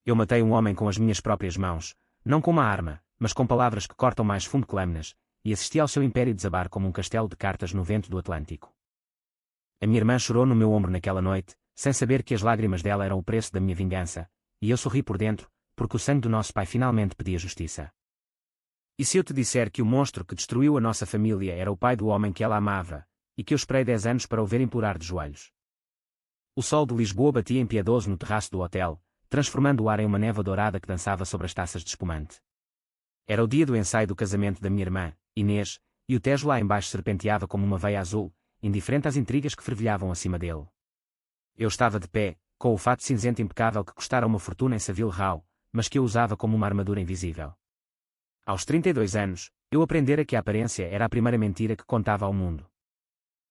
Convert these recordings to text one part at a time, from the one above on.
Eu matei um homem com as minhas próprias mãos, não com uma arma, mas com palavras que cortam mais fundo que lâminas, e assisti ao seu império desabar como um castelo de cartas no vento do Atlântico. A minha irmã chorou no meu ombro naquela noite, sem saber que as lágrimas dela eram o preço da minha vingança, e eu sorri por dentro, porque o sangue do nosso pai finalmente pedia justiça. E se eu te disser que o monstro que destruiu a nossa família era o pai do homem que ela amava, e que eu esperei 10 anos para o ver implorar de joelhos? O sol de Lisboa batia impiedoso no terraço do hotel, transformando o ar em uma névoa dourada que dançava sobre as taças de espumante. Era o dia do ensaio do casamento da minha irmã, Inês, e o Tejo lá embaixo serpenteava como uma veia azul, indiferente às intrigas que fervilhavam acima dele. Eu estava de pé, com o fato cinzento impecável que custara uma fortuna em Savile Row, mas que eu usava como uma armadura invisível. Aos 32 anos, eu aprendera que a aparência era a primeira mentira que contava ao mundo.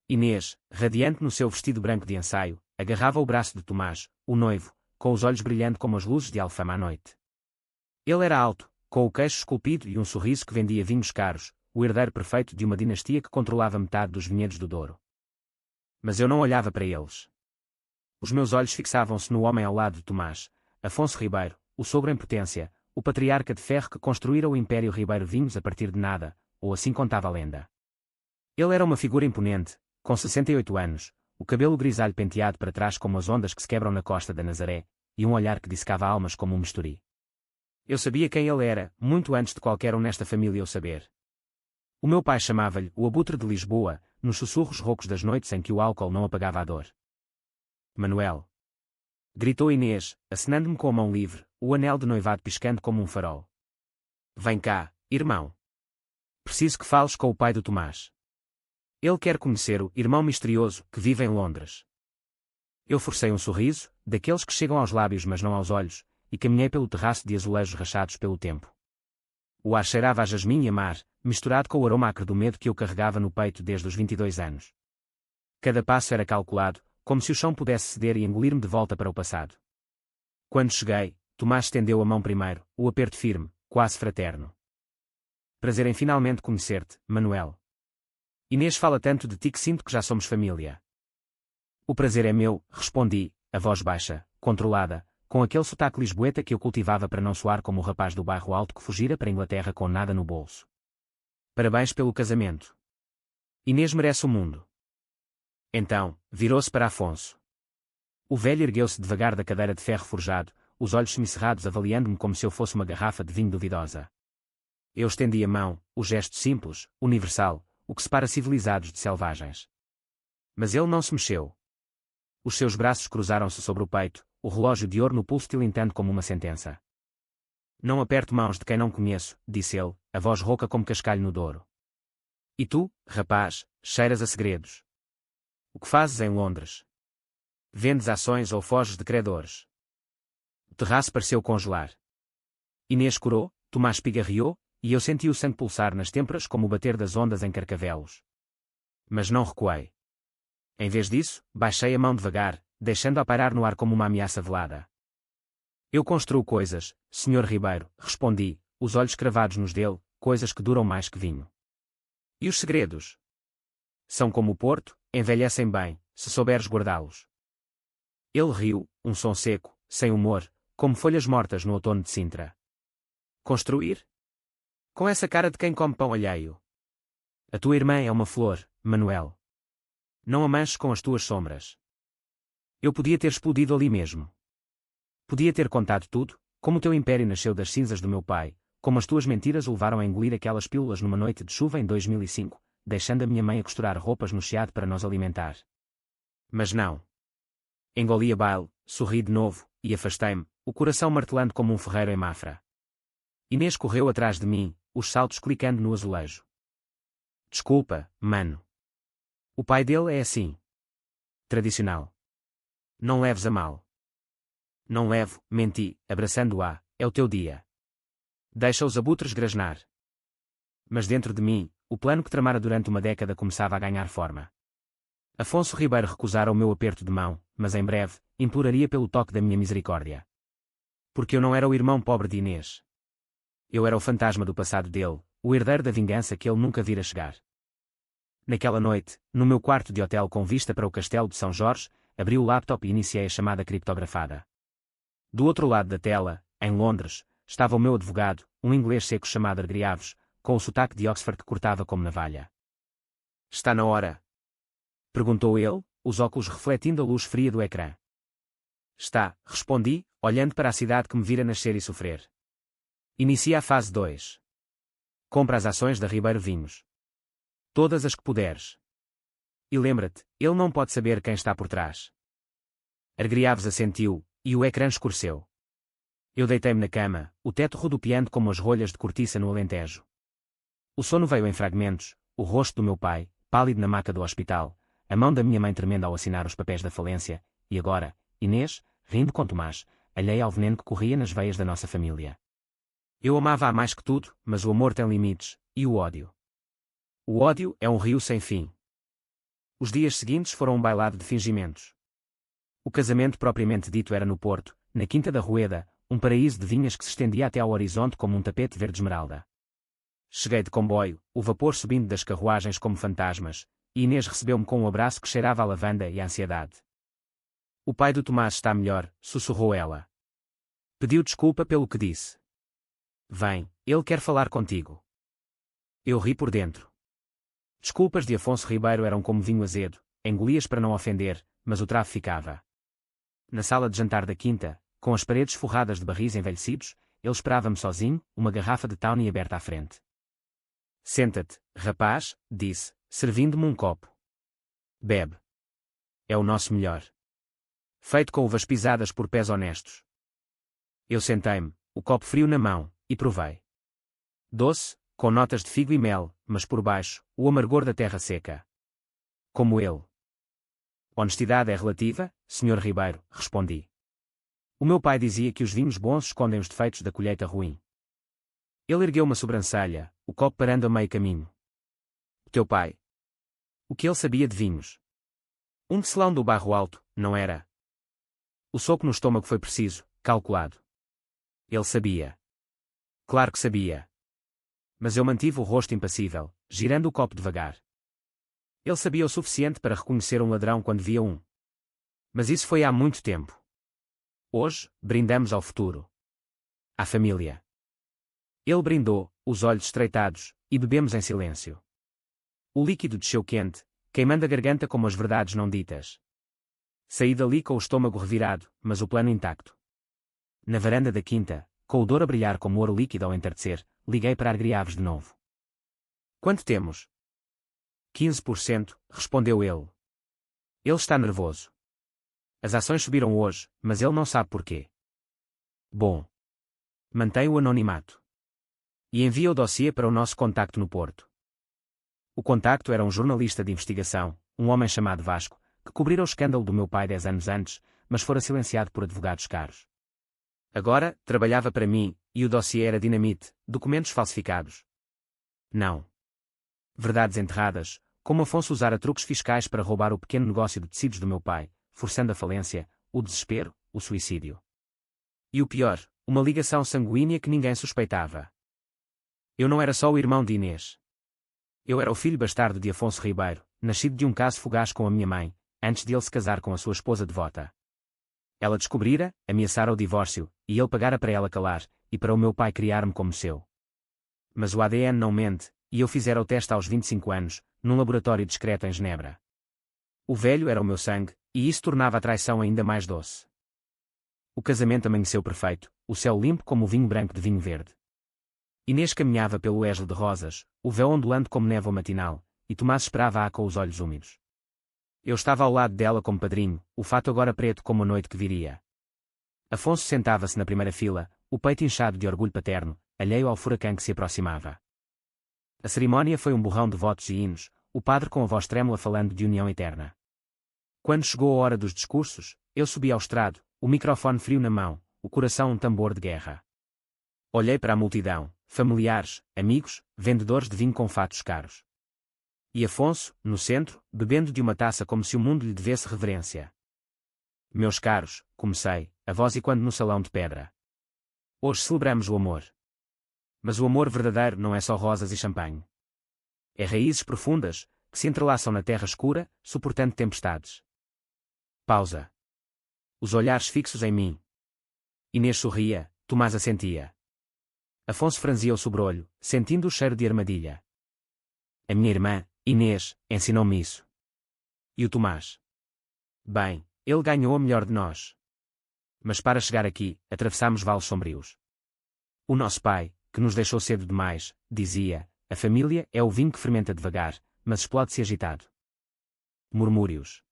Inês, radiante no seu vestido branco de ensaio, agarrava o braço de Tomás, o noivo, com os olhos brilhando como as luzes de Alfama à noite. Ele era alto, com o queixo esculpido e um sorriso que vendia vinhos caros, o herdeiro perfeito de uma dinastia que controlava metade dos vinhedos do Douro. Mas eu não olhava para eles. Os meus olhos fixavam-se no homem ao lado de Tomás, Afonso Ribeiro, o sogro em potência, o patriarca de ferro que construíra o Império Ribeiro Vinhos a partir de nada, ou assim contava a lenda. Ele era uma figura imponente, com 68 anos, o cabelo grisalho penteado para trás como as ondas que se quebram na costa da Nazaré, e um olhar que dissecava almas como um misturi. Eu sabia quem ele era, muito antes de qualquer um nesta família o saber. O meu pai chamava-lhe o abutre de Lisboa, nos sussurros roucos das noites em que o álcool não apagava a dor. Manuel! Gritou Inês, acenando-me com a mão livre, o anel de noivado piscando como um farol. Vem cá, irmão. Preciso que fales com o pai do Tomás. Ele quer conhecer o irmão misterioso que vive em Londres. Eu forcei um sorriso, daqueles que chegam aos lábios mas não aos olhos, e caminhei pelo terraço de azulejos rachados pelo tempo. O ar cheirava a jasmim e a mar, misturado com o aroma acre do medo que eu carregava no peito desde os 22 anos. Cada passo era calculado, como se o chão pudesse ceder e engolir-me de volta para o passado. Quando cheguei, Tomás estendeu a mão primeiro, o aperto firme, quase fraterno. Prazer em finalmente conhecer-te, Manuel. Inês fala tanto de ti que sinto que já somos família. O prazer é meu, respondi, a voz baixa, controlada, com aquele sotaque lisboeta que eu cultivava para não soar como o rapaz do bairro alto que fugira para a Inglaterra com nada no bolso. Parabéns pelo casamento. Inês merece o mundo. Então, virou-se para Afonso. O velho ergueu-se devagar da cadeira de ferro forjado, os olhos semicerrados avaliando-me como se eu fosse uma garrafa de vinho duvidosa. Eu estendi a mão, o gesto simples, universal, o que separa civilizados de selvagens. Mas ele não se mexeu. Os seus braços cruzaram-se sobre o peito, o relógio de ouro no pulso tilintando como uma sentença. Não aperto mãos de quem não conheço, disse ele, a voz rouca como cascalho no Douro. E tu, rapaz, cheiras a segredos. O que fazes em Londres? Vendes ações ou foges de credores? O terraço pareceu congelar. Inês corou, Tomás pigarreou, e eu senti o sangue pulsar nas têmporas como o bater das ondas em Carcavelos. Mas não recuei. Em vez disso, baixei a mão devagar, deixando-a pairar no ar como uma ameaça velada. Eu construo coisas, Sr. Ribeiro, respondi, os olhos cravados nos dele, coisas que duram mais que vinho. E os segredos? São como o porto, envelhecem bem, se souberes guardá-los. Ele riu, um som seco, sem humor, como folhas mortas no outono de Sintra. Construir? Com essa cara de quem come pão alheio. A tua irmã é uma flor, Manuel. Não a manches com as tuas sombras. Eu podia ter explodido ali mesmo. Podia ter contado tudo, como o teu império nasceu das cinzas do meu pai, como as tuas mentiras o levaram a engolir aquelas pílulas numa noite de chuva em 2005, deixando a minha mãe a costurar roupas no chiado para nos alimentar. Mas não. Engoli a baile, sorri de novo, e afastei-me, o coração martelando como um ferreiro em Mafra. Inês correu atrás de mim, os saltos clicando no azulejo. Desculpa, mano. O pai dele é assim. Tradicional. Não leves a mal. Não levo, menti, abraçando-a, é o teu dia. Deixa os abutres grasnar. Mas dentro de mim, o plano que tramara durante uma década começava a ganhar forma. Afonso Ribeiro recusara o meu aperto de mão, mas em breve, imploraria pelo toque da minha misericórdia. Porque eu não era o irmão pobre de Inês. Eu era o fantasma do passado dele, o herdeiro da vingança que ele nunca vira chegar. Naquela noite, no meu quarto de hotel com vista para o castelo de São Jorge, abri o laptop e iniciei a chamada criptografada. Do outro lado da tela, em Londres, estava o meu advogado, um inglês seco chamado Argreaves, com o sotaque de Oxford que cortava como navalha. Está na hora? Perguntou ele, os óculos refletindo a luz fria do ecrã. Está, respondi, olhando para a cidade que me vira nascer e sofrer. Inicia a fase 2. Compra as ações da Ribeiro Vinhos. Todas as que puderes. E lembra-te, ele não pode saber quem está por trás. Argreaves assentiu, e o ecrã escureceu. Eu deitei-me na cama, o teto rodopiando como as rolhas de cortiça no Alentejo. O sono veio em fragmentos, o rosto do meu pai, pálido na maca do hospital, a mão da minha mãe tremenda ao assinar os papéis da falência, e agora, Inês, rindo com Tomás, alheia ao veneno que corria nas veias da nossa família. Eu amava-a mais que tudo, mas o amor tem limites, e o ódio. O ódio é um rio sem fim. Os dias seguintes foram um bailado de fingimentos. O casamento propriamente dito era no Porto, na Quinta da Rueda, um paraíso de vinhas que se estendia até ao horizonte como um tapete verde esmeralda. Cheguei de comboio, o vapor subindo das carruagens como fantasmas, e Inês recebeu-me com um abraço que cheirava a lavanda e a ansiedade. O pai do Tomás está melhor, sussurrou ela. Pediu desculpa pelo que disse. Vem, ele quer falar contigo. Eu ri por dentro. Desculpas de Afonso Ribeiro eram como vinho azedo, engolias para não ofender, mas o travo ficava. Na sala de jantar da Quinta, com as paredes forradas de barris envelhecidos, ele esperava-me sozinho, uma garrafa de Tawny aberta à frente. Senta-te, rapaz, disse, servindo-me um copo. Bebe. É o nosso melhor. Feito com uvas pisadas por pés honestos. Eu sentei-me, o copo frio na mão, e provei. Doce, com notas de figo e mel, mas por baixo, o amargor da terra seca. Como ele. Honestidade é relativa, Sr. Ribeiro, respondi. O meu pai dizia que os vinhos bons escondem os defeitos da colheita ruim. Ele ergueu uma sobrancelha, o copo parando a meio caminho. O teu pai? O que ele sabia de vinhos? Um tecelão do Barro Alto, não era? O soco no estômago foi preciso, calculado. Ele sabia. Claro que sabia. Mas eu mantive o rosto impassível, girando o copo devagar. Ele sabia o suficiente para reconhecer um ladrão quando via um. Mas isso foi há muito tempo. Hoje, brindamos ao futuro. À família. Ele brindou, os olhos estreitados, e bebemos em silêncio. O líquido desceu quente, queimando a garganta como as verdades não ditas. Saí dali com o estômago revirado, mas o plano intacto. Na varanda da Quinta, com o dor a brilhar como ouro líquido ao entardecer, liguei para Argreaves de novo. Quanto temos? 15%, respondeu ele. Ele está nervoso. As ações subiram hoje, mas ele não sabe porquê. Bom. Mantém o anonimato. E envia o dossiê para o nosso contacto no Porto. O contacto era um jornalista de investigação, um homem chamado Vasco, que cobrira o escândalo do meu pai 10 anos antes, mas fora silenciado por advogados caros. Agora, trabalhava para mim, e o dossiê era dinamite, documentos falsificados. Não. Verdades enterradas, como Afonso usara truques fiscais para roubar o pequeno negócio de tecidos do meu pai, forçando a falência, o desespero, o suicídio. E o pior, uma ligação sanguínea que ninguém suspeitava. Eu não era só o irmão de Inês. Eu era o filho bastardo de Afonso Ribeiro, nascido de um caso fugaz com a minha mãe, antes de ele se casar com a sua esposa devota. Ela descobrira, ameaçara o divórcio, e ele pagara para ela calar, e para o meu pai criar-me como seu. Mas o ADN não mente, e eu fizera o teste aos 25 anos, num laboratório discreto em Genebra. O velho era o meu sangue, e isso tornava a traição ainda mais doce. O casamento amanheceu perfeito, o céu limpo como o vinho branco de vinho verde. Inês caminhava pelo eslo de rosas, o véu ondulando como névoa matinal, e Tomás esperava-a com os olhos úmidos. Eu estava ao lado dela como padrinho, o fato agora preto como a noite que viria. Afonso sentava-se na primeira fila, o peito inchado de orgulho paterno, alheio ao furacão que se aproximava. A cerimónia foi um borrão de votos e hinos, o padre com a voz trêmula falando de união eterna. Quando chegou a hora dos discursos, eu subi ao estrado, o microfone frio na mão, o coração um tambor de guerra. Olhei para a multidão, familiares, amigos, vendedores de vinho com fatos caros. E Afonso, no centro, bebendo de uma taça como se o mundo lhe devesse reverência. Meus caros, comecei, a voz ecoando no salão de pedra. Hoje celebramos o amor. Mas o amor verdadeiro não é só rosas e champanhe. É raízes profundas, que se entrelaçam na terra escura, suportando tempestades. Pausa. Os olhares fixos em mim. Inês sorria, Tomás assentia. Afonso franzia o sobrolho, sentindo o cheiro de armadilha. A minha irmã, Inês, ensinou-me isso. E o Tomás? Bem, ele ganhou a melhor de nós. Mas para chegar aqui, atravessámos vales sombrios. O nosso pai, que nos deixou cedo demais, dizia, a família é o vinho que fermenta devagar, mas explode-se agitado. Murmúrios.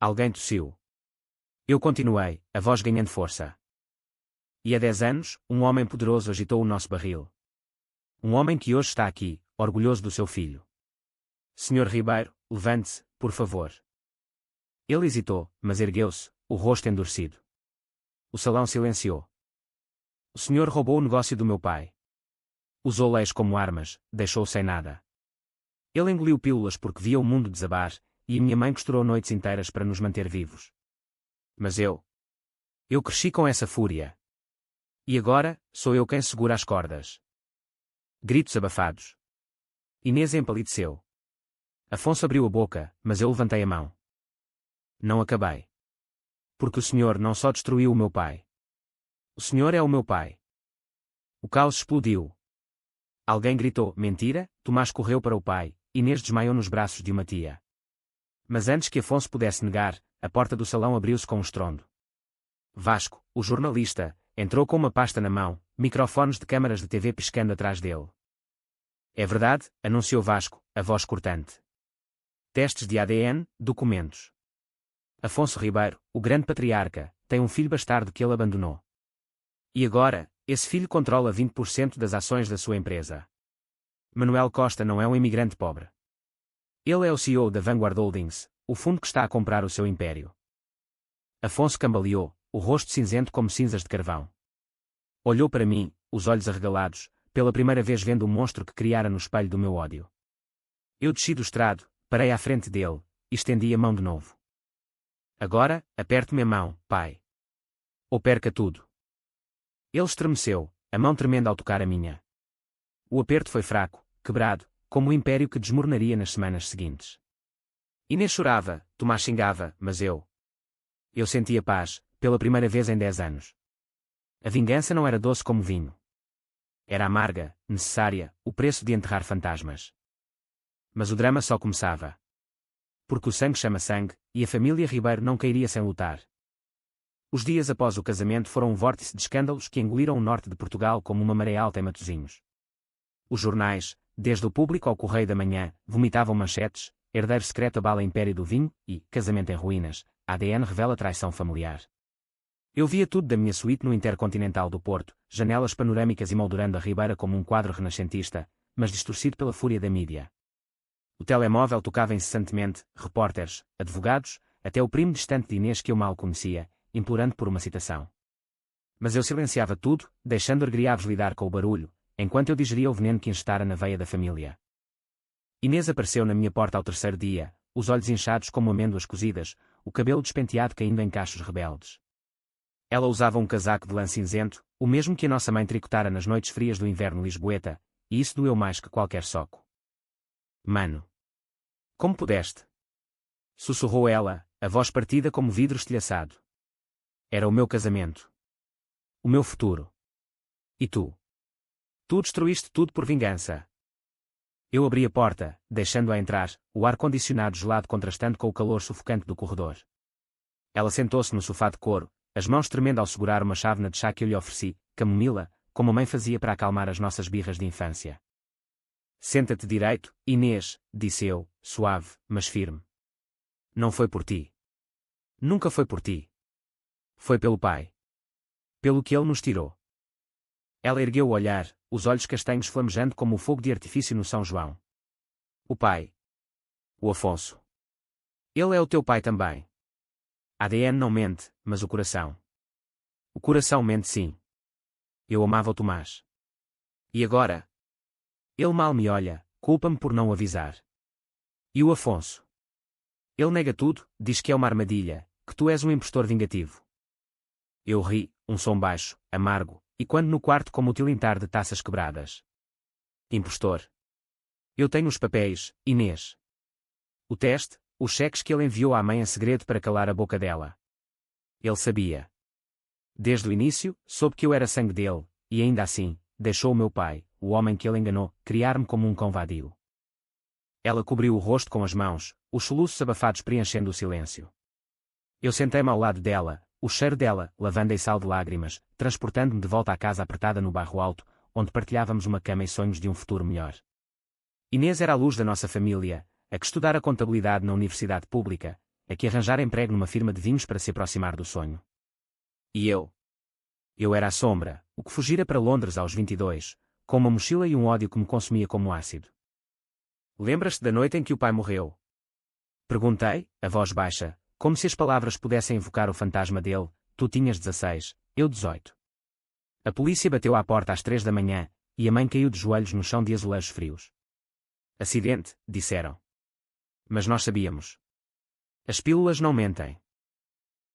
Alguém tossiu. Eu continuei, a voz ganhando força. E há 10 anos, um homem poderoso agitou o nosso barril. Um homem que hoje está aqui, orgulhoso do seu filho. Senhor Ribeiro, levante-se, por favor. Ele hesitou, mas ergueu-se, o rosto endurecido. O salão silenciou. O senhor roubou o negócio do meu pai. Usou leis como armas, deixou sem nada. Ele engoliu pílulas porque via o mundo desabar, e minha mãe costurou noites inteiras para nos manter vivos. Mas eu cresci com essa fúria. E agora, sou eu quem segura as cordas. Gritos abafados. Inês empalideceu. Afonso abriu a boca, mas eu levantei a mão. Não acabei. Porque o senhor não só destruiu o meu pai. O senhor é o meu pai. O caos explodiu. Alguém gritou, mentira, Tomás correu para o pai, Inês desmaiou nos braços de uma tia. Mas antes que Afonso pudesse negar, a porta do salão abriu-se com um estrondo. Vasco, o jornalista, entrou com uma pasta na mão, microfones de câmaras de TV piscando atrás dele. É verdade, anunciou Vasco, a voz cortante. Testes de ADN, documentos. Afonso Ribeiro, o grande patriarca, tem um filho bastardo que ele abandonou. E agora, esse filho controla 20% das ações da sua empresa. Manuel Costa não é um imigrante pobre. Ele é o CEO da Vanguard Holdings, o fundo que está a comprar o seu império. Afonso cambaleou, o rosto cinzento como cinzas de carvão. Olhou para mim, os olhos arregalados, pela primeira vez vendo o monstro que criara no espelho do meu ódio. Eu desci do estrado, parei à frente dele, e estendi a mão de novo. Agora, aperte-me a mão, pai. Ou perca tudo. Ele estremeceu, a mão tremenda ao tocar a minha. O aperto foi fraco, quebrado, como o império que desmoronaria nas semanas seguintes. Inês chorava, Tomás xingava, mas eu sentia paz, pela primeira vez em 10 anos. A vingança não era doce como vinho. Era amarga, necessária, o preço de enterrar fantasmas. Mas o drama só começava. Porque o sangue chama sangue, e a família Ribeiro não cairia sem lutar. Os dias após o casamento foram um vórtice de escândalos que engoliram o norte de Portugal como uma maré alta em Matosinhos. Os jornais, desde o Público ao Correio da Manhã, vomitavam manchetes, herdeiro secreto abala império do vinho, e, casamento em ruínas, ADN revela traição familiar. Eu via tudo da minha suíte no Intercontinental do Porto, janelas panorâmicas emoldurando a Ribeira como um quadro renascentista, mas distorcido pela fúria da mídia. O telemóvel tocava incessantemente, repórteres, advogados, até o primo distante de Inês que eu mal conhecia, implorando por uma citação. Mas eu silenciava tudo, deixando Argriaves lidar com o barulho, enquanto eu digeria o veneno que injetara na veia da família. Inês apareceu na minha porta ao terceiro dia, os olhos inchados como amêndoas cozidas, o cabelo despenteado caindo em cachos rebeldes. Ela usava um casaco de lã cinzento, o mesmo que a nossa mãe tricotara nas noites frias do inverno lisboeta, e isso doeu mais que qualquer soco. Mano! Como pudeste? Sussurrou ela, a voz partida como vidro estilhaçado. Era o meu casamento. O meu futuro. E tu? Tu destruíste tudo por vingança. Eu abri a porta, deixando-a entrar, o ar-condicionado gelado contrastando com o calor sufocante do corredor. Ela sentou-se no sofá de couro, as mãos tremendo ao segurar uma chávena de chá que eu lhe ofereci, camomila, como a mãe fazia para acalmar as nossas birras de infância. Senta-te direito, Inês, disse eu, suave, mas firme. Não foi por ti. Nunca foi por ti. Foi pelo pai. Pelo que ele nos tirou. Ela ergueu o olhar, os olhos castanhos flamejando como o fogo de artifício no São João. O pai. O Afonso. Ele é o teu pai também. ADN não mente, mas o coração. O coração mente sim. Eu amava o Tomás. E agora? Ele mal me olha, culpa-me por não o avisar. E o Afonso? Ele nega tudo, diz que é uma armadilha, que tu és um impostor vingativo. Eu ri, um som baixo, amargo, e quando no quarto como o tilintar de taças quebradas. Impostor. Eu tenho os papéis, Inês. O teste, os cheques que ele enviou à mãe em segredo para calar a boca dela. Ele sabia. Desde o início, soube que eu era sangue dele, e ainda assim, deixou o meu pai, o homem que ele enganou, criar-me como um cão vadio. Ela cobriu o rosto com as mãos, os soluços abafados preenchendo o silêncio. Eu sentei-me ao lado dela, o cheiro dela, lavanda e sal de lágrimas, transportando-me de volta à casa apertada no bairro alto, onde partilhávamos uma cama e sonhos de um futuro melhor. Inês era a luz da nossa família, a que estudara contabilidade na universidade pública, a que arranjara emprego numa firma de vinhos para se aproximar do sonho. E eu? Eu era a sombra, o que fugira para Londres aos 22, com uma mochila e um ódio que me consumia como ácido. Lembras-te da noite em que o pai morreu? Perguntei, a voz baixa, como se as palavras pudessem evocar o fantasma dele. Tu tinhas 16, eu 18. A polícia bateu à porta às 3 da manhã, e a mãe caiu de joelhos no chão de azulejos frios. Acidente, disseram. Mas nós sabíamos. As pílulas não mentem.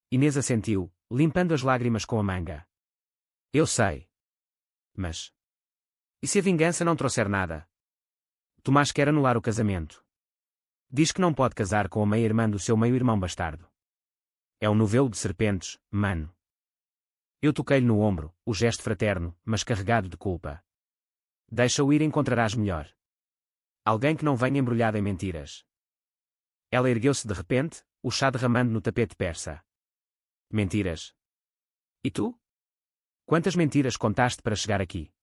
Inês assentiu, limpando as lágrimas com a manga. Eu sei. Mas... e se a vingança não trouxer nada? Tomás quer anular o casamento. Diz que não pode casar com a meia-irmã do seu meio-irmão bastardo. É um novelo de serpentes, mano. Eu toquei-lhe no ombro, o gesto fraterno, mas carregado de culpa. Deixa-o ir, encontrarás melhor. Alguém que não venha embrulhado em mentiras. Ela ergueu-se de repente, o chá derramando no tapete persa. Mentiras. E tu? Quantas mentiras contaste para chegar aqui?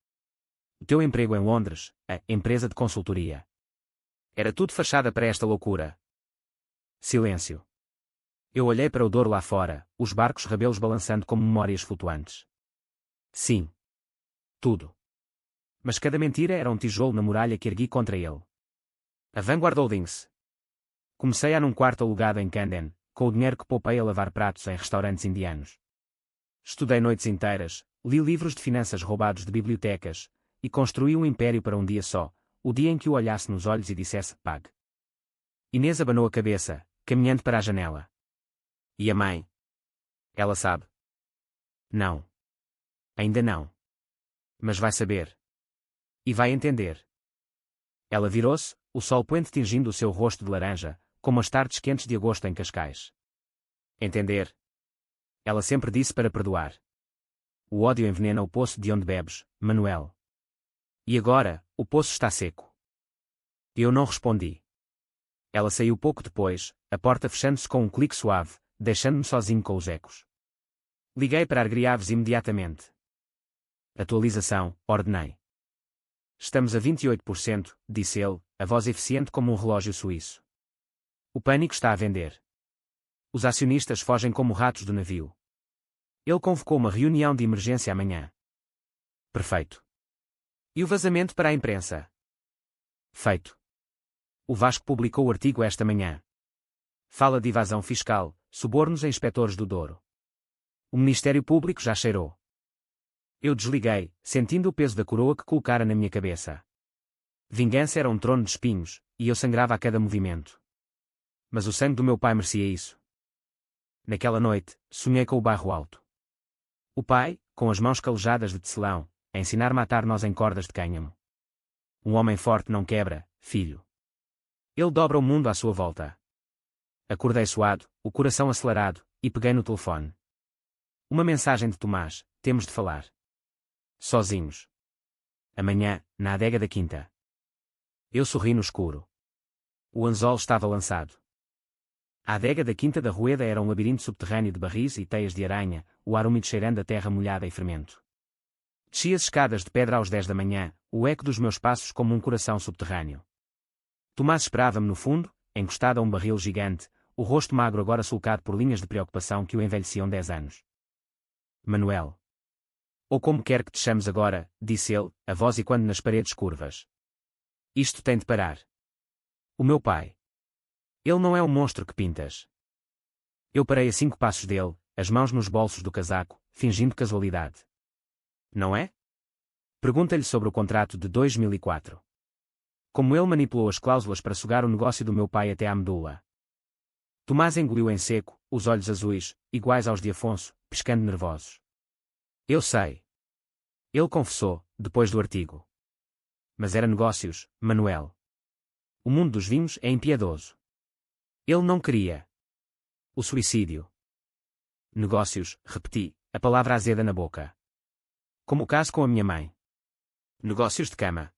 O teu emprego em Londres, a empresa de consultoria. Era tudo fachada para esta loucura. Silêncio. Eu olhei para o Douro lá fora, os barcos rabelos balançando como memórias flutuantes. Sim. Tudo. Mas cada mentira era um tijolo na muralha que ergui contra ele. A Vanguard Holdings. Comecei a num quarto alugado em Camden, com o dinheiro que poupei a lavar pratos em restaurantes indianos. Estudei noites inteiras, li livros de finanças roubados de bibliotecas, e construí um império para um dia só, o dia em que o olhasse nos olhos e dissesse, pague. Inês abanou a cabeça, caminhando para a janela. E a mãe? Ela sabe? Não. Ainda não. Mas vai saber. E vai entender. Ela virou-se, o sol poente tingindo o seu rosto de laranja, como as tardes quentes de agosto em Cascais. Entender? Ela sempre disse para perdoar. O ódio envenena o poço de onde bebes, Manuel. E agora, o poço está seco. Eu não respondi. Ela saiu pouco depois, a porta fechando-se com um clique suave, deixando-me sozinho com os ecos. Liguei para Argriaves imediatamente. Atualização, ordenei. Estamos a 28%, disse ele, a voz eficiente como um relógio suíço. O pânico está a vender. Os acionistas fogem como ratos do navio. Ele convocou uma reunião de emergência amanhã. Perfeito. E o vazamento para a imprensa? Feito. O Vasco publicou o artigo esta manhã. Fala de evasão fiscal, subornos a inspetores do Douro. O Ministério Público já cheirou. Eu desliguei, sentindo o peso da coroa que colocara na minha cabeça. Vingança era um trono de espinhos, e eu sangrava a cada movimento. Mas o sangue do meu pai merecia isso. Naquela noite, sonhei com o bairro alto. O pai, com as mãos calejadas de tecelão, a ensinar-me a atar-nós em cordas de cânhamo. Um homem forte não quebra, filho. Ele dobra o mundo à sua volta. Acordei suado, o coração acelerado, e peguei no telefone. Uma mensagem de Tomás, temos de falar. Sozinhos. Amanhã, na adega da quinta. Eu sorri no escuro. O anzol estava lançado. A adega da quinta da Rueda era um labirinto subterrâneo de barris e teias de aranha, o ar úmido cheirando a terra molhada e fermento. Desci as escadas de pedra aos 10 da manhã, o eco dos meus passos como um coração subterrâneo. Tomás esperava-me no fundo, encostado a um barril gigante, o rosto magro agora sulcado por linhas de preocupação que o envelheciam 10 anos. Manuel. Ou como quer que te chames agora, disse ele, a voz ecoando nas paredes curvas. Isto tem de parar. O meu pai. Ele não é o monstro que pintas. Eu parei a 5 passos dele, as mãos nos bolsos do casaco, fingindo casualidade. Não é? Pergunta-lhe sobre o contrato de 2004. Como ele manipulou as cláusulas para sugar o negócio do meu pai até à medula. Tomás engoliu em seco, os olhos azuis, iguais aos de Afonso, piscando nervosos. Eu sei. Ele confessou, depois do artigo. Mas era negócios, Manuel. O mundo dos vinhos é impiedoso. Ele não queria. O suicídio. Negócios, repeti, a palavra azeda na boca. Como o caso com a minha mãe. Negócios de cama.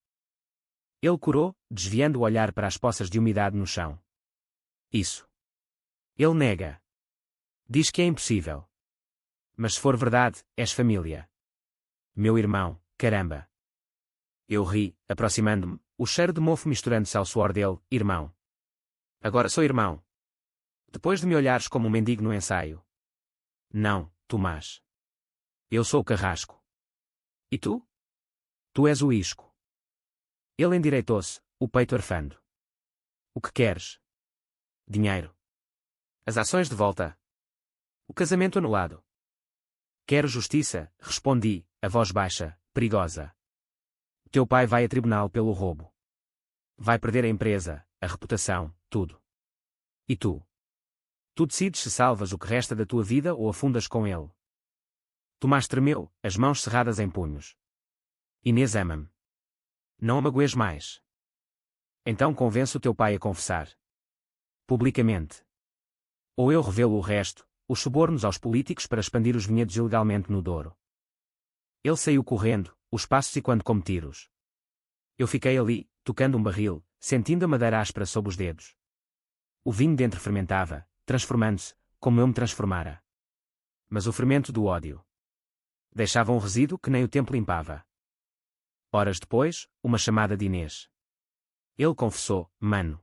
Ele corou, desviando o olhar para as poças de umidade no chão. Isso. Ele nega. Diz que é impossível. Mas se for verdade, és família. Meu irmão, caramba. Eu ri, aproximando-me, o cheiro de mofo misturando-se ao suor dele, irmão. Agora sou irmão. Depois de me olhares como um mendigo no ensaio. Não, Tomás. Eu sou o carrasco. E tu? Tu és o isco. Ele endireitou-se, o peito arfando. O que queres? Dinheiro. As ações de volta. O casamento anulado. Quero justiça, respondi, a voz baixa, perigosa. Teu pai vai a tribunal pelo roubo. Vai perder a empresa, a reputação, tudo. E tu? Tu decides se salvas o que resta da tua vida ou afundas com ele. Tomás tremeu, as mãos cerradas em punhos. Inês ama-me. Não a magoes mais. Então convence o teu pai a confessar. Publicamente. Ou eu revelo o resto, os subornos aos políticos para expandir os vinhedos ilegalmente no Douro. Ele saiu correndo, os passos ecoando como tiros. Eu fiquei ali, tocando um barril, sentindo a madeira áspera sob os dedos. O vinho dentro fermentava, transformando-se, como eu me transformara. Mas o fermento do ódio deixava um resíduo que nem o tempo limpava. Horas depois, uma chamada de Inês. Ele confessou, mano.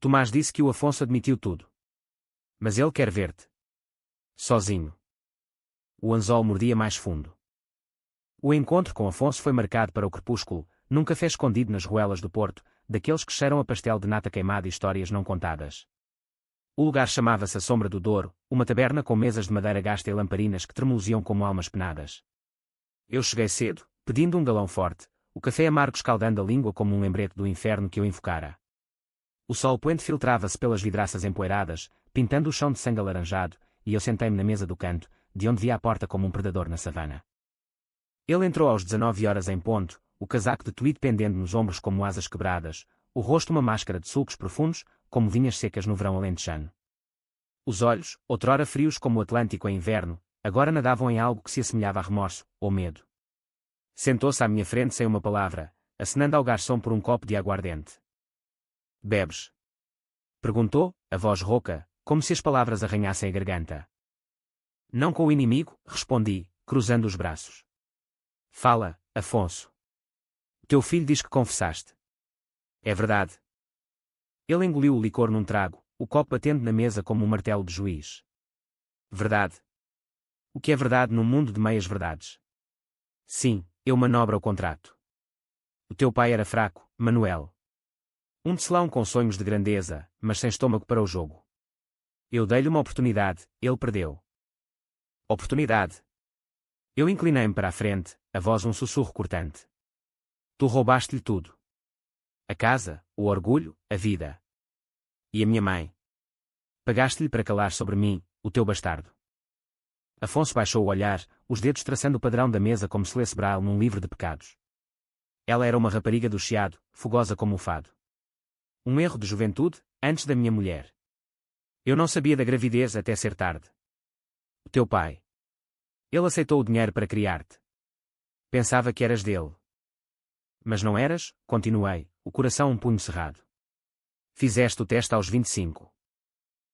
Tomás disse que o Afonso admitiu tudo. Mas ele quer ver-te. Sozinho. O anzol mordia mais fundo. O encontro com Afonso foi marcado para o crepúsculo, num café escondido nas ruelas do Porto, daqueles que cheiram a pastel de nata queimada e histórias não contadas. O lugar chamava-se A Sombra do Douro, uma taberna com mesas de madeira gasta e lamparinas que tremeluziam como almas penadas. Eu cheguei cedo, pedindo um galão forte, o café amargo escaldando a língua como um lembrete do inferno que eu invocara. O sol poente filtrava-se pelas vidraças empoeiradas, pintando o chão de sangue alaranjado, e eu sentei-me na mesa do canto, de onde via a porta como um predador na savana. Ele entrou às 19 horas em ponto, o casaco de tweed pendendo nos ombros como asas quebradas, o rosto uma máscara de sulcos profundos, como vinhas secas no verão alentejano. Os olhos, outrora frios como o Atlântico em inverno, agora nadavam em algo que se assemelhava a remorso, ou medo. Sentou-se à minha frente sem uma palavra, acenando ao garçom por um copo de aguardente. Bebes? Perguntou, a voz rouca, como se as palavras arranhassem a garganta. Não com o inimigo, respondi, cruzando os braços. Fala, Afonso. Teu filho diz que confessaste. É verdade. Ele engoliu o licor num trago, o copo batendo na mesa como um martelo de juiz. Verdade. O que é verdade num mundo de meias verdades? Sim, eu manobro o contrato. O teu pai era fraco, Manuel. Um tecelão com sonhos de grandeza, mas sem estômago para o jogo. Eu dei-lhe uma oportunidade, ele perdeu. Oportunidade. Eu inclinei-me para a frente, a voz um sussurro cortante. Tu roubaste-lhe tudo. A casa, o orgulho, a vida. E a minha mãe. Pagaste-lhe para calar sobre mim, o teu bastardo. Afonso baixou o olhar, os dedos traçando o padrão da mesa como se lesse braille num livro de pecados. Ela era uma rapariga do chiado, fogosa como o fado. Um erro de juventude, antes da minha mulher. Eu não sabia da gravidez até ser tarde. O teu pai. Ele aceitou o dinheiro para criar-te. Pensava que eras dele. Mas não eras, continuei, o coração um punho cerrado. Fizeste o teste aos 25.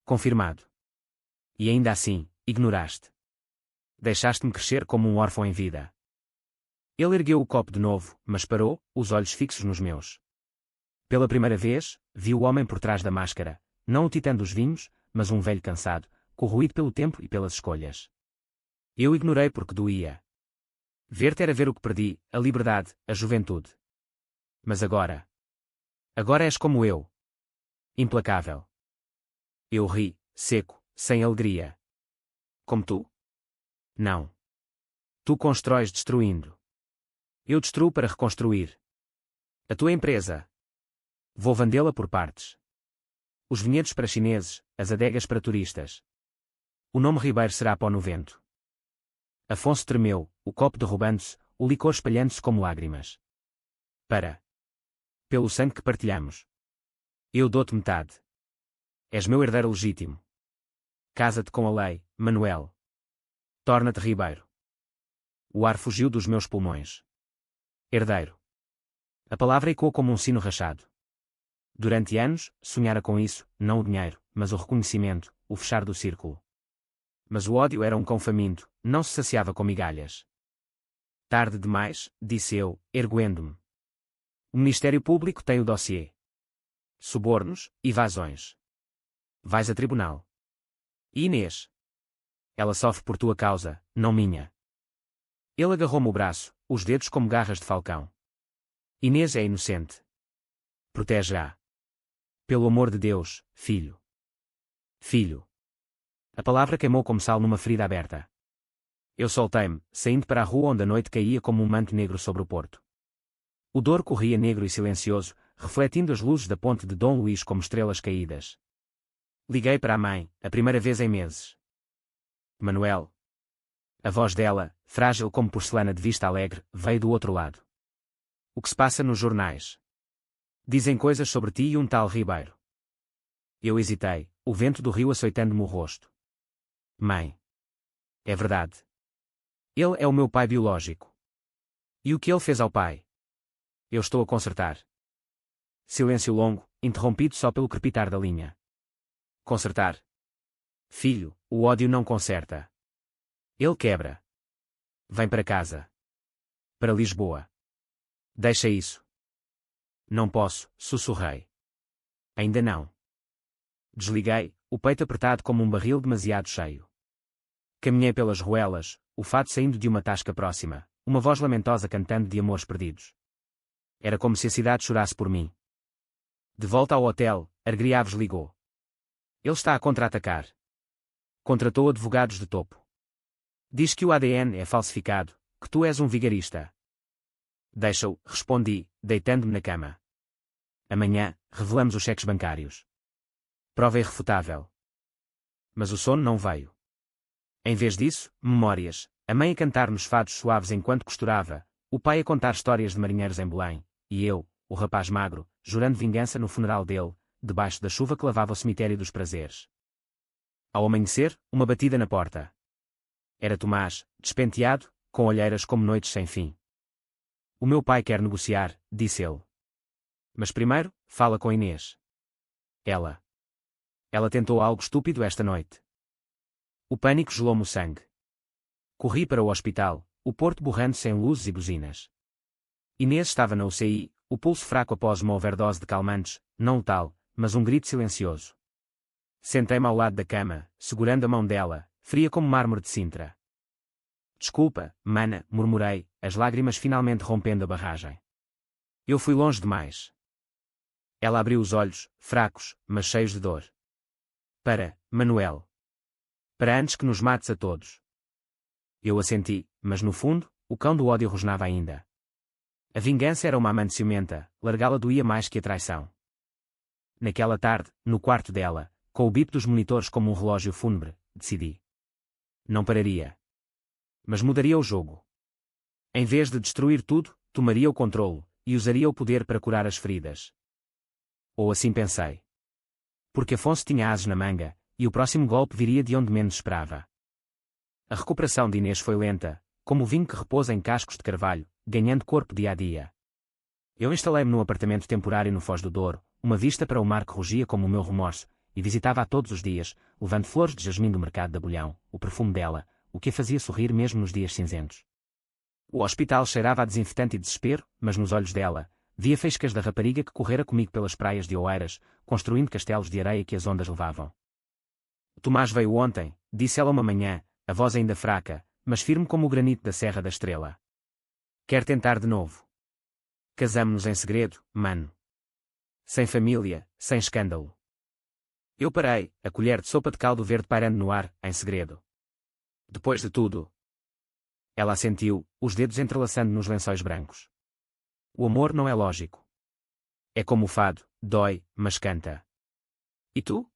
Confirmado. E ainda assim, ignoraste. Deixaste-me crescer como um órfão em vida. Ele ergueu o copo de novo, mas parou, os olhos fixos nos meus. Pela primeira vez, vi o homem por trás da máscara, não o titã dos vinhos, mas um velho cansado, corroído pelo tempo e pelas escolhas. Eu ignorei porque doía. Ver-te era ver o que perdi, a liberdade, a juventude. Mas agora. Agora és como eu. Implacável. Eu ri, seco, sem alegria. Como tu? Não. Tu constróis destruindo. Eu destruo para reconstruir. A tua empresa. Vou vendê-la por partes. Os vinhedos para chineses, as adegas para turistas. O nome Ribeiro será pó no vento. Afonso tremeu, o copo derrubando-se, o licor espalhando-se como lágrimas. Pelo sangue que partilhamos. Eu dou-te metade. És meu herdeiro legítimo. Casa-te com a lei, Manuel. Torna-te ribeiro. O ar fugiu dos meus pulmões. Herdeiro. A palavra ecoou como um sino rachado. Durante anos, sonhara com isso, não o dinheiro, mas o reconhecimento, o fechar do círculo. Mas o ódio era um cão faminto, não se saciava com migalhas. Tarde demais, disse eu, erguendo-me. O Ministério Público tem o dossiê. Subornos, evasões. Vais a tribunal. E Inês? Ela sofre por tua causa, não minha. Ele agarrou-me o braço, os dedos como garras de falcão. Inês é inocente. Protege-a. Pelo amor de Deus, filho. Filho. A palavra queimou como sal numa ferida aberta. Eu soltei-me, saindo para a rua onde a noite caía como um manto negro sobre o porto. O Douro corria negro e silencioso, refletindo as luzes da ponte de Dom Luís como estrelas caídas. Liguei para a mãe, a primeira vez em meses. Manuel. A voz dela, frágil como porcelana de vista alegre, veio do outro lado. O que se passa nos jornais? Dizem coisas sobre ti e um tal Ribeiro. Eu hesitei, o vento do rio açoitando-me o rosto. Mãe. É verdade. Ele é o meu pai biológico. E o que ele fez ao pai? Eu estou a consertar. Silêncio longo, interrompido só pelo crepitar da linha. Consertar? Filho, o ódio não conserta. Ele quebra. Vem para casa. Para Lisboa. Deixa isso. Não posso, sussurrei. Ainda não. Desliguei, o peito apertado como um barril demasiado cheio. Caminhei pelas ruelas, o fato saindo de uma tasca próxima, uma voz lamentosa cantando de amores perdidos. Era como se a cidade chorasse por mim. De volta ao hotel, Argriaves ligou. Ele está a contra-atacar. Contratou advogados de topo. Diz que o ADN é falsificado, que tu és um vigarista. Deixa-o, respondi, deitando-me na cama. Amanhã, revelamos os cheques bancários. Prova irrefutável. Mas o sono não veio. Em vez disso, memórias, a mãe a cantar-nos fados suaves enquanto costurava, o pai a contar histórias de marinheiros em Belém, e eu, o rapaz magro, jurando vingança no funeral dele, debaixo da chuva que lavava o cemitério dos prazeres. Ao amanhecer, uma batida na porta. Era Tomás, despenteado, com olheiras como noites sem fim. O meu pai quer negociar, disse ele. Mas primeiro, fala com Inês. Ela tentou algo estúpido esta noite. O pânico gelou-me o sangue. Corri para o hospital, o porto borrando sem luzes e buzinas. Inês estava na UCI, o pulso fraco após uma overdose de calmantes, não letal, mas um grito silencioso. Sentei-me ao lado da cama, segurando a mão dela, fria como mármore de Sintra. Desculpa, mana, murmurei, as lágrimas finalmente rompendo a barragem. Eu fui longe demais. Ela abriu os olhos, fracos, mas cheios de dor. Para, Manuel. Para antes que nos mates a todos. Eu assenti, mas no fundo, o cão do ódio rosnava ainda. A vingança era uma amante ciumenta, largá-la doía mais que a traição. Naquela tarde, no quarto dela, com o bip dos monitores como um relógio fúnebre, decidi. Não pararia. Mas mudaria o jogo. Em vez de destruir tudo, tomaria o controlo, e usaria o poder para curar as feridas. Ou assim pensei. Porque Afonso tinha ases na manga, e o próximo golpe viria de onde menos esperava. A recuperação de Inês foi lenta, como o vinho que repousa em cascos de carvalho, ganhando corpo dia a dia. Eu instalei-me num apartamento temporário no Foz do Douro, uma vista para o mar que rugia como o meu remorso, e visitava-a todos os dias, levando flores de jasmim do mercado de Abulhão, o perfume dela, o que a fazia sorrir mesmo nos dias cinzentos. O hospital cheirava a desinfetante e desespero, mas nos olhos dela, via faíscas da rapariga que correra comigo pelas praias de Oeiras, construindo castelos de areia que as ondas levavam. Tomás veio ontem, disse ela uma manhã, a voz ainda fraca, mas firme como o granito da Serra da Estrela. Quer tentar de novo. Casamo-nos em segredo, mano. Sem família, sem escândalo. Eu parei, a colher de sopa de caldo verde pairando no ar, em segredo. Depois de tudo. Ela assentiu, os dedos entrelaçando nos lençóis brancos. O amor não é lógico. É como o fado, dói, mas canta. E tu?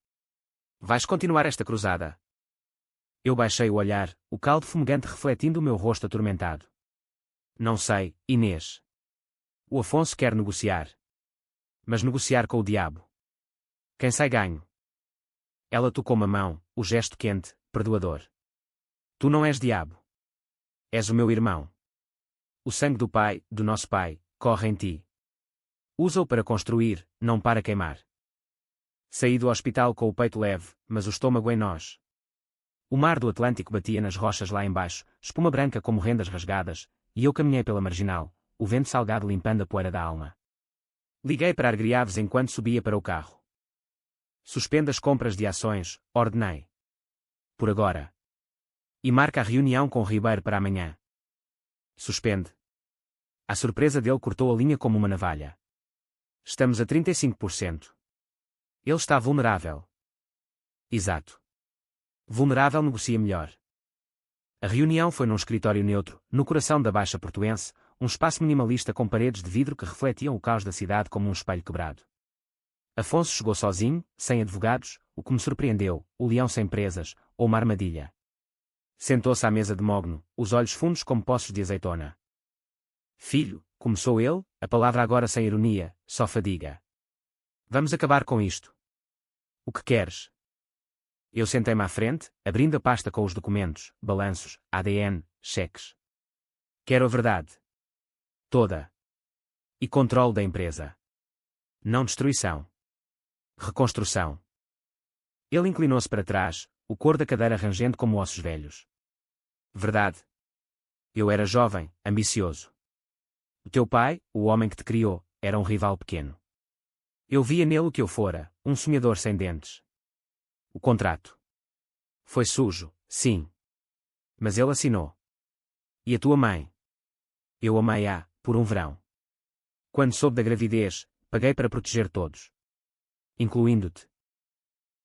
Vais continuar esta cruzada? Eu baixei o olhar, o caldo fumegante refletindo o meu rosto atormentado. Não sei, Inês. O Afonso quer negociar. Mas negociar com o diabo. Quem sai ganho? Ela tocou-me a mão, o gesto quente, perdoador. Tu não és diabo. És o meu irmão. O sangue do pai, do nosso pai, corre em ti. Usa-o para construir, não para queimar. Saí do hospital com o peito leve, mas o estômago em nós. O mar do Atlântico batia nas rochas lá embaixo, espuma branca como rendas rasgadas, e eu caminhei pela marginal, o vento salgado limpando a poeira da alma. Liguei para Argriaves enquanto subia para o carro. Suspenda as compras de ações, ordenei. Por agora. E marca a reunião com Ribeiro para amanhã. Suspende. A surpresa dele cortou a linha como uma navalha. Estamos a 35%. Ele está vulnerável. Exato. Vulnerável negocia melhor. A reunião foi num escritório neutro, no coração da Baixa Portuense, um espaço minimalista com paredes de vidro que refletiam o caos da cidade como um espelho quebrado. Afonso chegou sozinho, sem advogados, o que me surpreendeu, o leão sem presas, ou uma armadilha. Sentou-se à mesa de mogno, os olhos fundos como poços de azeitona. Filho, começou ele, a palavra agora sem ironia, só fadiga. Vamos acabar com isto. O que queres? Eu sentei-me à frente, abrindo a pasta com os documentos, balanços, ADN, cheques. Quero a verdade. Toda. E controle da empresa. Não destruição. Reconstrução. Ele inclinou-se para trás, o cor da cadeira rangendo como ossos velhos. Verdade. Eu era jovem, ambicioso. O teu pai, o homem que te criou, era um rival pequeno. Eu via nele o que eu fora, um sonhador sem dentes. O contrato. Foi sujo, sim. Mas ele assinou. E a tua mãe? Eu amei-a, por um verão. Quando soube da gravidez, paguei para proteger todos. Incluindo-te.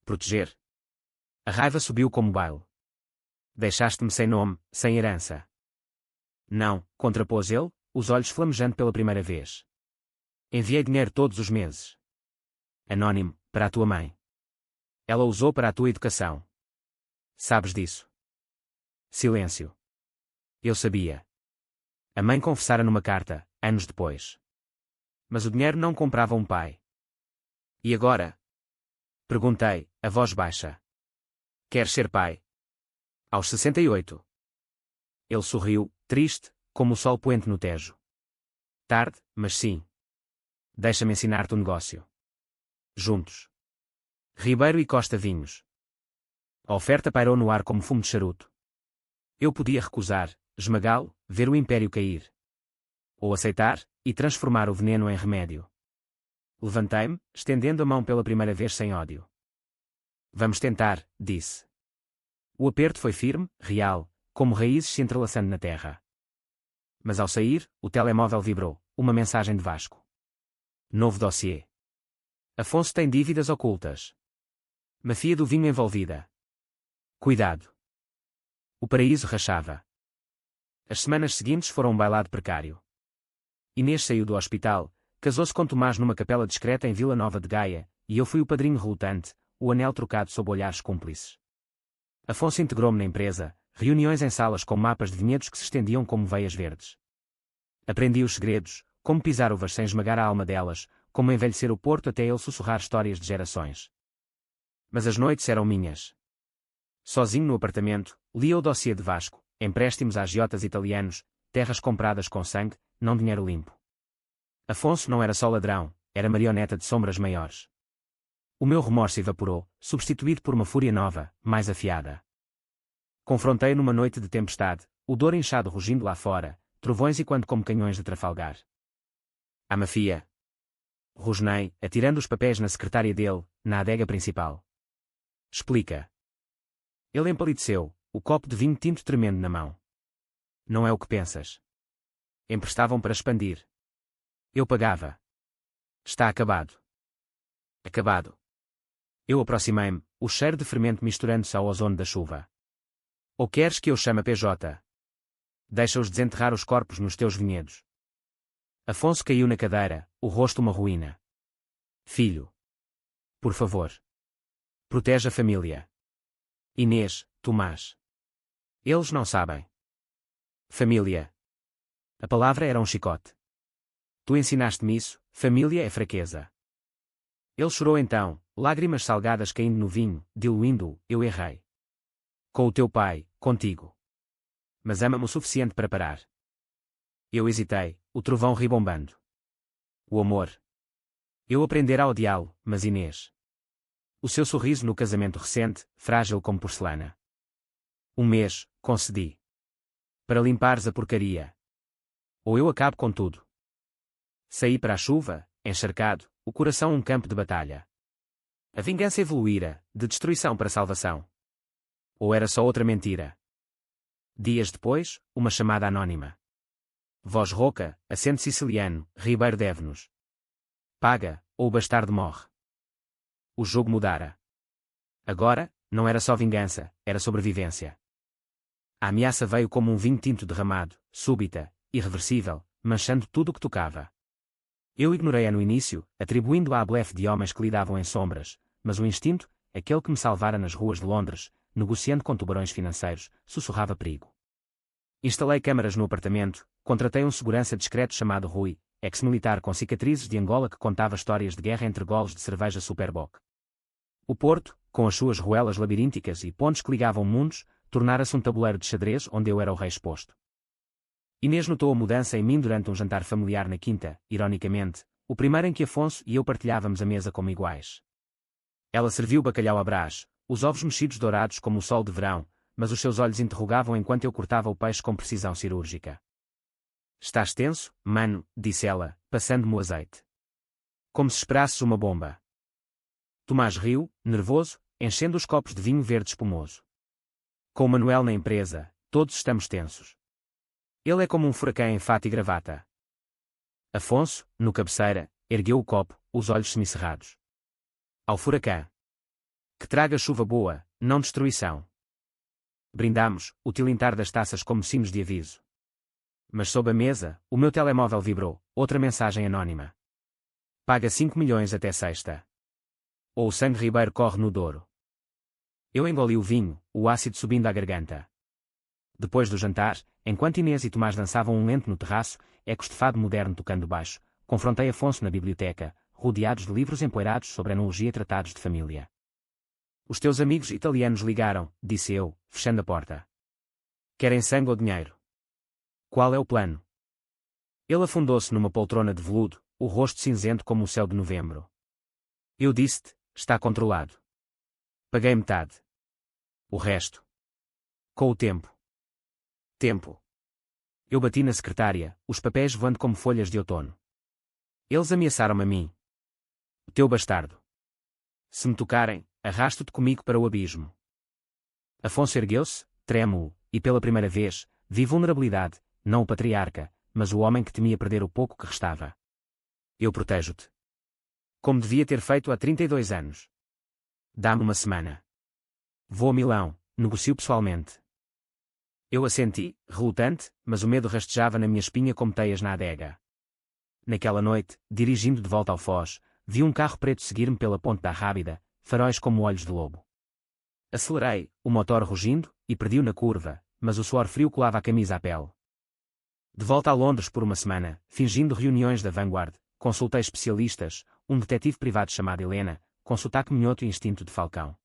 Proteger? A raiva subiu como baile. Deixaste-me sem nome, sem herança. Não, contrapôs ele, os olhos flamejando pela primeira vez. Enviei dinheiro todos os meses. Anónimo, para a tua mãe. Ela usou para a tua educação. Sabes disso? Silêncio. Eu sabia. A mãe confessara numa carta, anos depois. Mas o dinheiro não comprava um pai. E agora? Perguntei, a voz baixa. Queres ser pai? Aos 68. Ele sorriu, triste, como o sol poente no Tejo. Tarde, mas sim. Deixa-me ensinar-te um negócio. Juntos. Ribeiro e Costa Vinhos. A oferta pairou no ar como fumo de charuto. Eu podia recusar, esmagá-lo, ver o império cair. Ou aceitar, e transformar o veneno em remédio. Levantei-me, estendendo a mão pela primeira vez sem ódio. Vamos tentar, disse. O aperto foi firme, real, como raízes se entrelaçando na terra. Mas ao sair, o telemóvel vibrou, uma mensagem de Vasco. Novo dossiê. Afonso tem dívidas ocultas. Mafia do vinho envolvida. Cuidado. O paraíso rachava. As semanas seguintes foram um bailado precário. Inês saiu do hospital, casou-se com Tomás numa capela discreta em Vila Nova de Gaia, e eu fui o padrinho relutante, o anel trocado sob olhares cúmplices. Afonso integrou-me na empresa, reuniões em salas com mapas de vinhedos que se estendiam como veias verdes. Aprendi os segredos, como pisar uvas sem esmagar a alma delas, como envelhecer o porto até ele sussurrar histórias de gerações. Mas as noites eram minhas. Sozinho no apartamento, lia o dossiê de Vasco, empréstimos a agiotas italianos, terras compradas com sangue, não dinheiro limpo. Afonso não era só ladrão, era marioneta de sombras maiores. O meu remorso evaporou, substituído por uma fúria nova, mais afiada. Confrontei numa noite de tempestade, o Douro inchado rugindo lá fora, trovões e quando como canhões de Trafalgar. A mafia. Rosnei, atirando os papéis na secretária dele, na adega principal. Explica. Ele empalideceu, o copo de vinho tinto tremendo na mão. Não é o que pensas. Emprestavam para expandir. Eu pagava. Está acabado. Acabado. Eu aproximei-me, o cheiro de fermento misturando-se ao ozono da chuva. Ou queres que eu chame a PJ? Deixa-os desenterrar os corpos nos teus vinhedos. Afonso caiu na cadeira, o rosto uma ruína. Filho. Por favor. Protege a família. Inês, Tomás. Eles não sabem. Família. A palavra era um chicote. Tu ensinaste-me isso, família é fraqueza. Ele chorou então, lágrimas salgadas caindo no vinho, diluindo-o, eu errei. Com o teu pai, contigo. mas ama-me o suficiente para parar. Eu hesitei, o trovão ribombando. O amor. Eu aprendera a odiá-lo, mas Inês. O seu sorriso no casamento recente, frágil como porcelana. Um mês, concedi. Para limpares a porcaria. Ou eu acabo com tudo. Saí para a chuva, encharcado, o coração um campo de batalha. A vingança evoluíra, de destruição para salvação. Ou era só outra mentira? Dias depois, uma chamada anônima. Voz rouca, acento siciliano, Ribeiro deve-nos. Paga, ou o bastardo morre. O jogo mudara. Agora, não era só vingança, era sobrevivência. A ameaça veio como um vinho tinto derramado, súbita, irreversível, manchando tudo o que tocava. Eu ignorei-a no início, atribuindo-a à blefe de homens que lidavam em sombras, mas o instinto, aquele que me salvara nas ruas de Londres, negociando com tubarões financeiros, sussurrava perigo. Instalei câmaras no apartamento, contratei um segurança discreto chamado Rui, ex-militar com cicatrizes de Angola que contava histórias de guerra entre golos de cerveja Superboc. O Porto, com as suas ruelas labirínticas e pontes que ligavam mundos, tornara-se um tabuleiro de xadrez onde eu era o rei exposto. Inês notou a mudança em mim durante um jantar familiar na quinta, ironicamente, o primeiro em que Afonso e eu partilhávamos a mesa como iguais. Ela serviu bacalhau à brás, os ovos mexidos dourados como o sol de verão, mas os seus olhos interrogavam enquanto eu cortava o peixe com precisão cirúrgica. Estás tenso, mano, disse ela, passando-me o azeite. Como se esperasses uma bomba. Tomás riu, nervoso, enchendo os copos de vinho verde espumoso. Com o Manuel na empresa, todos estamos tensos. Ele é como um furacão em fato e gravata. Afonso, no cabeceira, ergueu o copo, os olhos semicerrados. Ao furacão. Que traga chuva boa, não destruição. Brindamos, o tilintar das taças como sinos de aviso. Mas sob a mesa, o meu telemóvel vibrou, outra mensagem anônima. Paga 5 milhões até sexta. Ou o sangue Ribeiro corre no Douro. Eu engoli o vinho, o ácido subindo à garganta. Depois do jantar, enquanto Inês e Tomás dançavam um lento no terraço, ecos de fado moderno tocando baixo, confrontei Afonso na biblioteca, rodeados de livros empoeirados sobre enologia e tratados de família. Os teus amigos italianos ligaram, disse eu, fechando a porta. Querem sangue ou dinheiro? Qual é o plano? Ele afundou-se numa poltrona de veludo, o rosto cinzento como o céu de novembro. Eu disse-te, está controlado. Paguei metade. O resto. Com o tempo. Tempo. Eu bati na secretária, os papéis voando como folhas de outono. Eles ameaçaram-me a mim. O teu bastardo. Se me tocarem, arrasto-te comigo para o abismo. Afonso ergueu-se, trêmulo, e pela primeira vez, vi vulnerabilidade, não o patriarca, mas o homem que temia perder o pouco que restava. Eu protejo-te. Como devia ter feito há 32 anos. Dá-me uma semana. Vou a Milão, negocio pessoalmente. Eu assenti, relutante, mas o medo rastejava na minha espinha como teias na adega. Naquela noite, dirigindo de volta ao Foz, vi um carro preto seguir-me pela ponte da Rábida, faróis como olhos de lobo. Acelerei, o motor rugindo, e perdi-o na curva, mas o suor frio colava a camisa à pele. De volta a Londres por uma semana, fingindo reuniões da Vanguard, consultei especialistas, um detetive privado chamado Helena, com sotaque minhoto e instinto de falcão.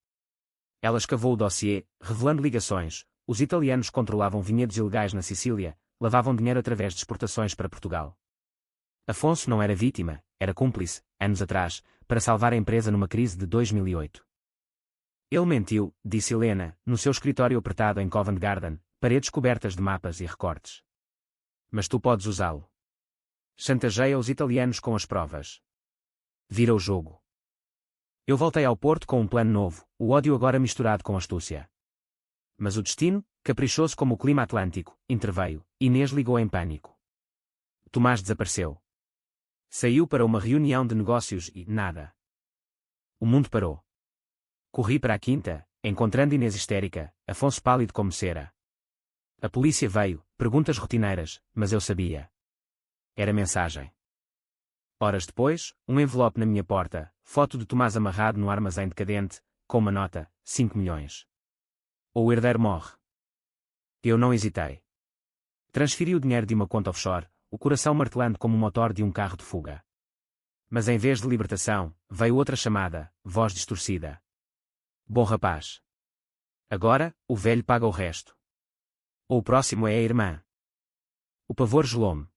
Ela escavou o dossiê, revelando ligações. Os italianos controlavam vinhedos ilegais na Sicília, lavavam dinheiro através de exportações para Portugal. Afonso não era vítima, era cúmplice, anos atrás, para salvar a empresa numa crise de 2008. Ele mentiu, disse Helena, no seu escritório apertado em Covent Garden, paredes cobertas de mapas e recortes. Mas tu podes usá-lo. Chantageia os italianos com as provas. Vira o jogo. Eu voltei ao Porto com um plano novo, o ódio agora misturado com astúcia. Mas o destino, caprichoso como o clima atlântico, interveio. Inês ligou em pânico. Tomás desapareceu. Saiu para uma reunião de negócios e nada. O mundo parou. Corri para a quinta, encontrando Inês histérica, Afonso pálido como cera. A polícia veio, perguntas rotineiras, mas eu sabia. Era mensagem. Horas depois, um envelope na minha porta, foto de Tomás amarrado no armazém decadente, com uma nota, 5 milhões. Ou o herdeiro morre. Eu não hesitei. Transferi o dinheiro de uma conta offshore, o coração martelando como o motor de um carro de fuga. Mas em vez de libertação, veio outra chamada, voz distorcida. Bom rapaz. Agora, o velho paga o resto. Ou o próximo é a irmã? O pavor gelou-me.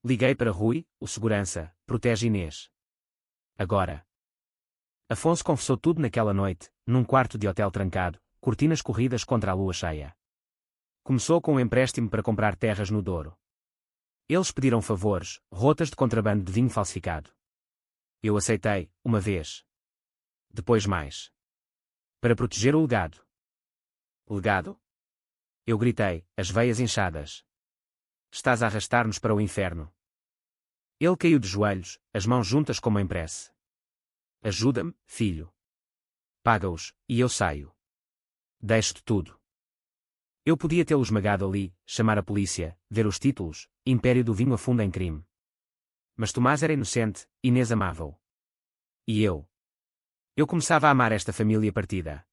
Liguei para Rui, o segurança, protege Inês. Agora. Afonso confessou tudo naquela noite, num quarto de hotel trancado, cortinas corridas contra a lua cheia. Começou com um empréstimo para comprar terras no Douro. Eles pediram favores, rotas de contrabando de vinho falsificado. Eu aceitei, uma vez. Depois mais. Para proteger o legado. Legado? Eu gritei, as veias inchadas. Estás a arrastar-nos para o inferno. Ele caiu de joelhos, as mãos juntas como em prece. Ajuda-me, filho. Paga-os, e eu saio. Deixo-te tudo. Eu podia tê-lo esmagado ali, chamar a polícia, ver os títulos, Império do Vinho afunda em crime. Mas Tomás era inocente, Inês amava-o. E eu? Eu começava a amar esta família partida.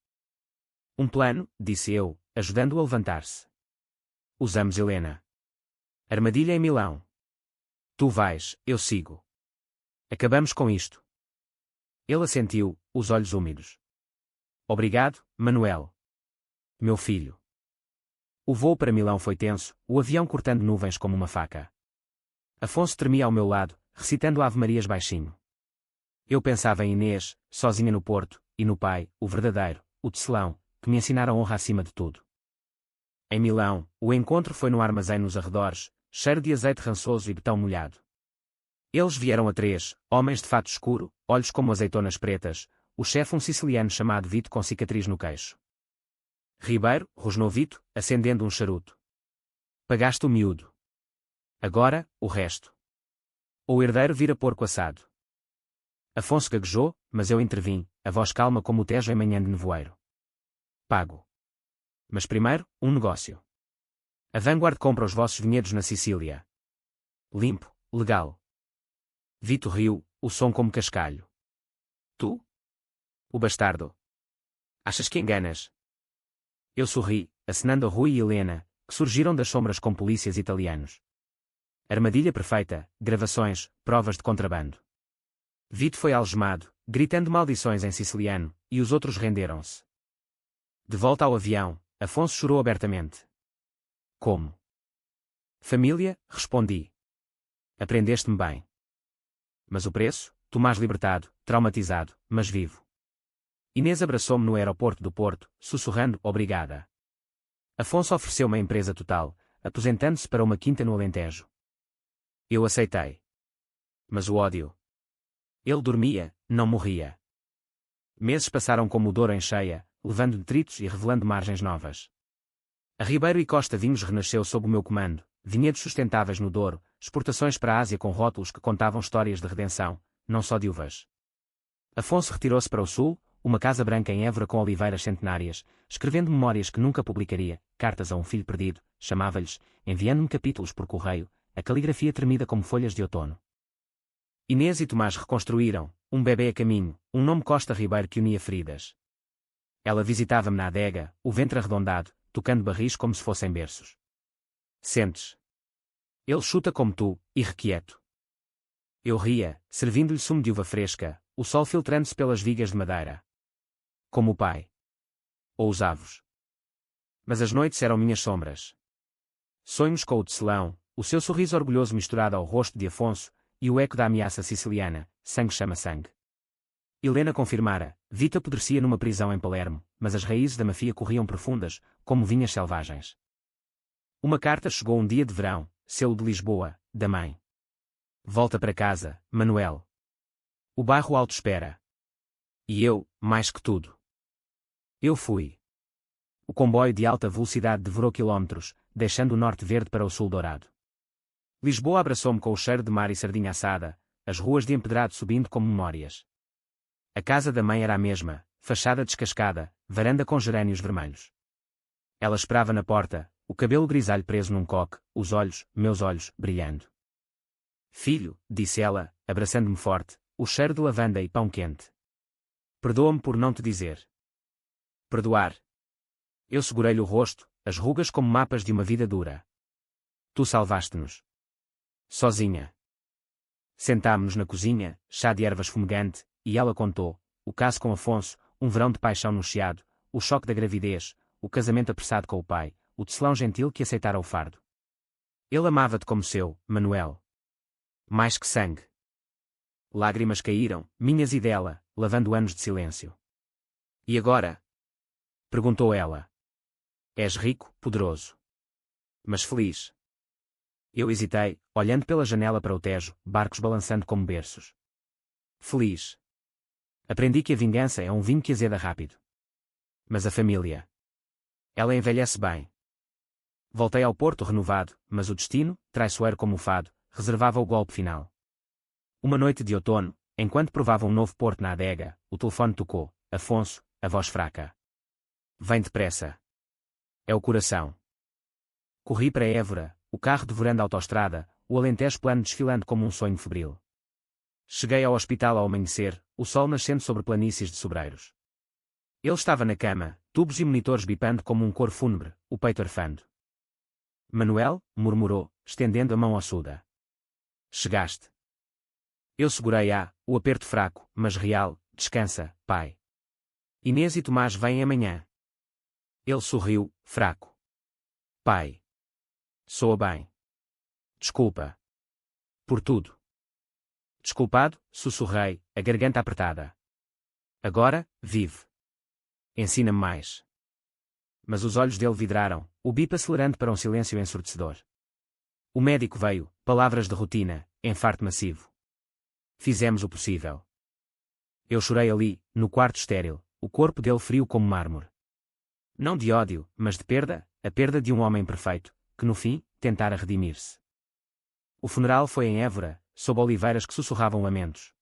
Um plano, disse eu, ajudando-o a levantar-se. Usamos Helena. Armadilha em Milão. Tu vais, eu sigo. Acabamos com isto. Ele assentiu, os olhos úmidos. Obrigado, Manuel. Meu filho. O voo para Milão foi tenso, o avião cortando nuvens como uma faca. Afonso tremia ao meu lado, recitando Ave-Marias baixinho. Eu pensava em Inês, sozinha no Porto, e no pai, o verdadeiro, o tecelão, que me ensinara a honra acima de tudo. Em Milão, o encontro foi no armazém nos arredores, cheiro de azeite rançoso e betão molhado. Eles vieram a três, homens de fato escuro, olhos como azeitonas pretas, o chefe um siciliano chamado Vito com cicatriz no queixo. Ribeiro, rosnou Vito, acendendo um charuto. Pagaste o miúdo. Agora, o resto. O herdeiro vira porco assado. Afonso gaguejou, mas eu intervim, a voz calma como o Tejo em manhã de nevoeiro. Pago. Mas primeiro, um negócio. A Vanguard compra os vossos vinhedos na Sicília. Limpo, legal. Vito riu, o som como cascalho. Tu? O bastardo. Achas que enganas? Eu sorri, acenando a Rui e Helena, que surgiram das sombras com polícias italianos. Armadilha perfeita, gravações, provas de contrabando. Vito foi algemado, gritando maldições em siciliano, e os outros renderam-se. De volta ao avião, Afonso chorou abertamente. Como? Família, respondi. Aprendeste-me bem. Mas o preço? Tomás libertado, traumatizado, mas vivo. Inês abraçou-me no aeroporto do Porto, sussurrando, obrigada. Afonso ofereceu-me a empresa total, aposentando-se para uma quinta no Alentejo. Eu aceitei. Mas o ódio. Ele dormia, não morria. Meses passaram como o Douro em cheia, levando detritos e revelando margens novas. A Ribeiro e Costa Vinhos renasceu sob o meu comando, vinhedos sustentáveis no Douro, exportações para a Ásia com rótulos que contavam histórias de redenção, não só de uvas. Afonso retirou-se para o sul, uma casa branca em Évora com oliveiras centenárias, escrevendo memórias que nunca publicaria, cartas a um filho perdido, chamava-lhes, enviando-me capítulos por correio, a caligrafia tremida como folhas de outono. Inês e Tomás reconstruíram, um bebê a caminho, um nome Costa Ribeiro que unia feridas. Ela visitava-me na adega, o ventre arredondado, tocando barris como se fossem berços. Sentes? Ele chuta como tu, irrequieto. Eu ria, servindo-lhe sumo de uva fresca, o sol filtrando-se pelas vigas de madeira. Como o pai. Ou os avos. Mas as noites eram minhas sombras. Sonhos com o tecelão, o seu sorriso orgulhoso misturado ao rosto de Afonso, e o eco da ameaça siciliana, sangue chama sangue. Helena confirmara, Vito apodrecia numa prisão em Palermo, mas as raízes da mafia corriam profundas, como vinhas selvagens. Uma carta chegou um dia de verão, selo de Lisboa, da mãe. Volta para casa, Manuel. O bairro alto espera. E eu, mais que tudo. Eu fui. O comboio de alta velocidade devorou quilómetros, deixando o norte verde para o sul dourado. Lisboa abraçou-me com o cheiro de mar e sardinha assada, as ruas de empedrado subindo como memórias. A casa da mãe era a mesma, fachada descascada, varanda com gerânios vermelhos. Ela esperava na porta, o cabelo grisalho preso num coque, os olhos, meus olhos, brilhando. Filho, disse ela, abraçando-me forte, o cheiro de lavanda e pão quente. Perdoa-me por não te dizer. Perdoar. Eu segurei-lhe o rosto, as rugas como mapas de uma vida dura. Tu salvaste-nos. Sozinha. Sentámo-nos na cozinha, chá de ervas fumegante, e ela contou, o caso com Afonso, um verão de paixão no Chiado, o choque da gravidez, o casamento apressado com o pai, o tecelão gentil que aceitara o fardo. Ele amava-te como seu, Manuel. Mais que sangue. Lágrimas caíram, minhas e dela, lavando anos de silêncio. E agora? Perguntou ela. És rico, poderoso. Mas feliz. Eu hesitei, olhando pela janela para o Tejo, barcos balançando como berços. Feliz. Aprendi que a vingança é um vinho que azeda rápido. Mas a família. Ela envelhece bem. Voltei ao Porto renovado, mas o destino, traiçoeiro como o fado, reservava o golpe final. Uma noite de outono, enquanto provava um novo porto na adega, o telefone tocou. Afonso, a voz fraca. Vem depressa. É o coração. Corri para Évora, o carro devorando a autoestrada, o Alentejo plano desfilando como um sonho febril. Cheguei ao hospital ao amanhecer, o sol nascendo sobre planícies de sobreiros. Ele estava na cama, tubos e monitores bipando como um coro fúnebre, o peito arfando. Manuel, murmurou, estendendo a mão ossuda. Chegaste. Eu segurei o aperto fraco, mas real. Descansa, pai. Inês e Tomás vêm amanhã. Ele sorriu, fraco. Pai. Soa bem. Desculpa. Por tudo. Desculpado, sussurrei, a garganta apertada. Agora, vive. Ensina-me mais. Mas os olhos dele vidraram, o bip acelerando para um silêncio ensurdecedor. O médico veio, palavras de rotina, infarto massivo. Fizemos o possível. Eu chorei ali, no quarto estéril, o corpo dele frio como mármore. Não de ódio, mas de perda, a perda de um homem perfeito, que no fim, tentara redimir-se. O funeral foi em Évora, sob oliveiras que sussurravam lamentos.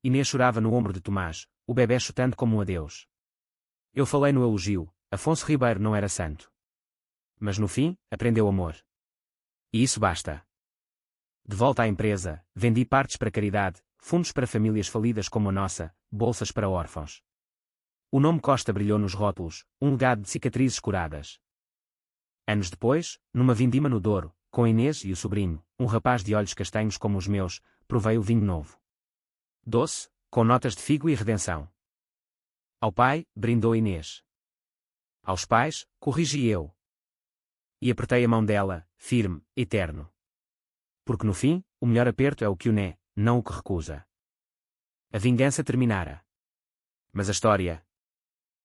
Inês chorava no ombro de Tomás, o bebé chutando como um adeus. Eu falei no elogio, Afonso Ribeiro não era santo. Mas no fim, aprendeu amor. E isso basta. De volta à empresa, vendi partes para caridade, fundos para famílias falidas como a nossa, bolsas para órfãos. O nome Costa brilhou nos rótulos, um legado de cicatrizes curadas. Anos depois, numa vindima no Douro, com Inês e o sobrinho, um rapaz de olhos castanhos como os meus, provei o vinho novo. Doce, com notas de figo e redenção. Ao pai, brindou Inês. Aos pais, corrigi eu. E apertei a mão dela, firme, eterno. Porque no fim, o melhor aperto é o que une, não o que recusa. A vingança terminara. Mas a história,